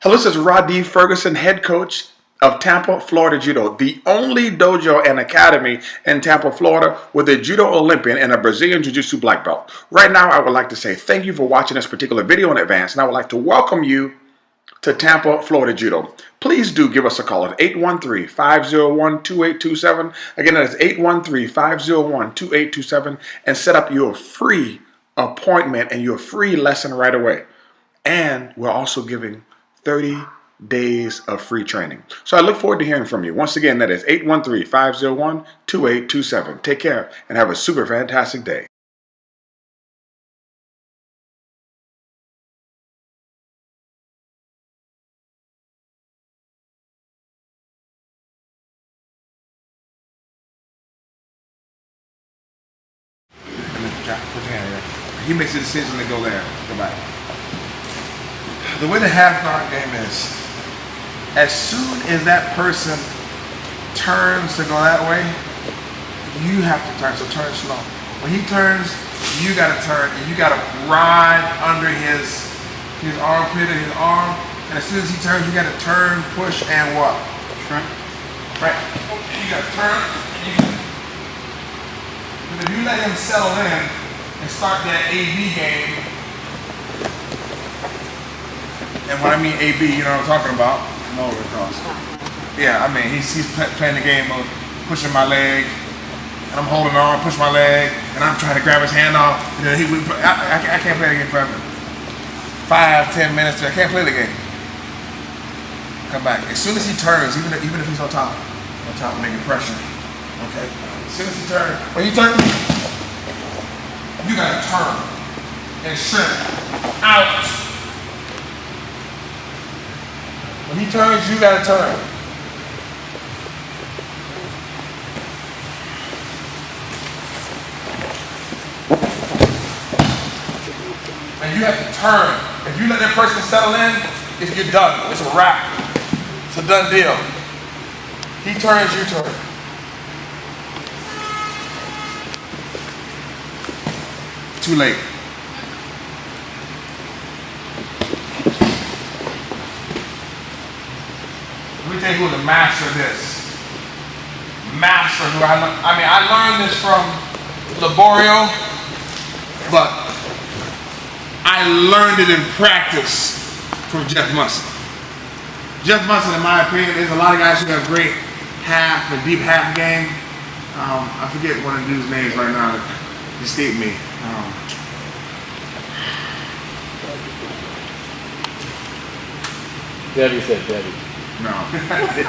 Hello, this is Rhadi, Ferguson, head coach of Tampa, Florida Judo, the only dojo and academy in Tampa, Florida with a Judo Olympian and a Brazilian Jiu-jitsu black belt. Right now, I would like to say thank you for watching this particular video in advance, and I would like to welcome you to Tampa, Florida Judo. Please do give us a call at 813-501-2827. Again, that is 813-501-2827, and set up your free appointment and your free lesson right away. And we're also giving 30 days of free training. So I look forward to hearing from you. Once again, that is 813-501-2827. Take care and have a super fantastic day. He makes a decision to go there. Go back. The way the half guard game is, as soon as that person turns to go that way, you have to turn, so turn slow. When he turns, you gotta turn, and you gotta ride under his armpit and his arm, and as soon as he turns, you gotta turn, push, and what? Right. And you gotta turn, but if you let him settle in and start that AB game, and when I mean AB, you know what I'm talking about? No, because yeah, I mean he's playing the game of pushing my leg, and I'm holding on, push my leg, and I'm trying to grab his hand off. And then I can't play the game forever. 5-10 minutes, I can't play the game. Come back as soon as he turns, even if he's on top, making pressure. Okay. As soon as he turns, when he turns, you gotta turn and shrimp out. When he turns, you gotta turn. And you have to turn. If you let that person settle in, you're done. It's a wrap. It's a done deal. He turns, you turn. Too late. Let me tell you who the master of this. Master who I learned this from Laborio, but I learned it in practice from Jeff Musson. Jeff Musson, in my opinion, there's a lot of guys who have great half and deep half game. I forget one of the dude's names right now that escaped me. Debbie said Debbie. No.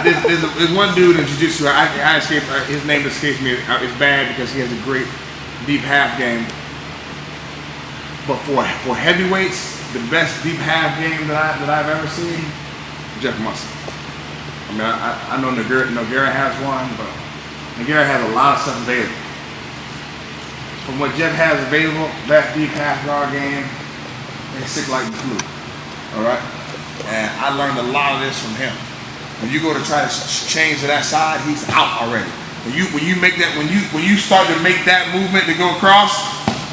There's one dude in Jiu-Jitsu, I escaped, his name escapes me. It's bad because he has a great deep half game. But for heavyweights, the best deep half game that I've ever seen, Jeff Musson. I mean, I know Nogueira has one, but Nogueira has a lot of stuff available. From what Jeff has available, that deep half guard game, it's sick like the flu. All right? And I learned a lot of this from him. When you go to try to change to that side, he's out already. When you start to make that movement to go across,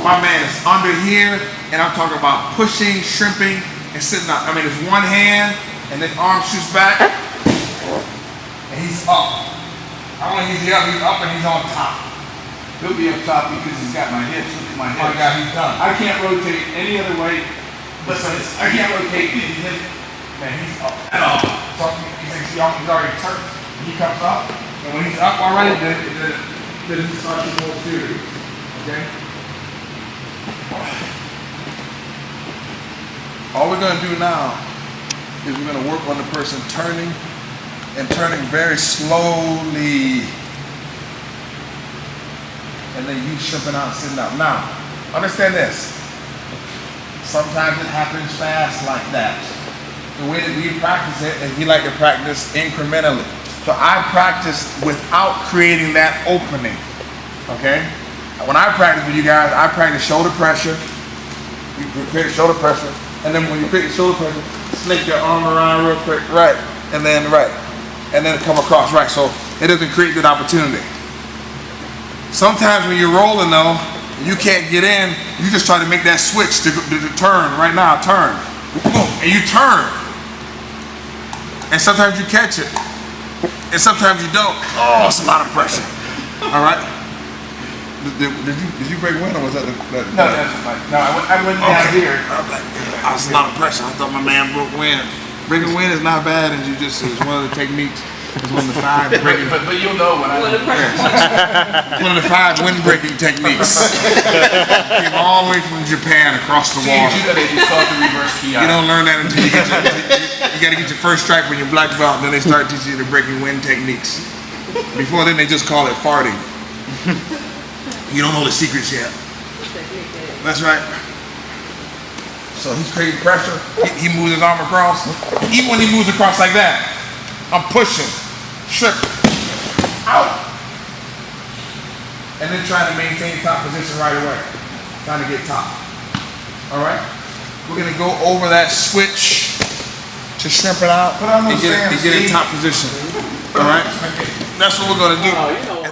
my man is under here, and I'm talking about pushing, shrimping, and sitting up. I mean, it's one hand, and this arm shoots back, and he's up. I don't know if he's up, and he's on top. He'll be up top because he's got my hips. Look at my hips. Oh my God, he's done. I can't rotate any other way. Listen, I can't rotate his hip. Man, he's up at all. So he's already turned. He comes up, and when he's up already, then he starts to go serious. Okay? All we're going to do now is we're going to work on the person turning and turning very slowly. And then you shrimping out and sitting up. Now, understand this. Sometimes it happens fast like that. The way that we practice it is we like to practice incrementally. So I practice without creating that opening. Okay? When I practice with you guys, I practice shoulder pressure. You create shoulder pressure. And then when you create shoulder pressure, snake your arm around real quick. Right. And then right. And then come across. Right. So it doesn't create that opportunity. Sometimes when you're rolling though, you can't get in, you just try to make that switch to turn right now, turn. Boom, and you turn. And sometimes you catch it. And sometimes you don't. Oh, it's a lot of pressure. All right. Did you break wind or was that the? No, that's fine. No, I went down here. That's a lot of pressure. I thought my man broke wind. Breaking wind is not bad in jiu-jitsu. It's one of the techniques. It's one of the 5 breaking. But you'll know when I. It's one of the 5 wind breaking techniques. Came all the way from Japan across the water. Judo, they just call it the reverse ki. You don't learn that until you get you got to get your first stripe when you're black belt, and then they start teaching you the breaking wind techniques. Before then, they just call it farting. You don't know the secrets yet. That's right. So he's creating pressure. He moves his arm across. Even when he moves across like that, I'm pushing, tripping, out, and then trying to maintain top position right away. Trying to get top. All right. We're gonna go over that switch to shrimp it out and get in top position. All right. That's what we're gonna do.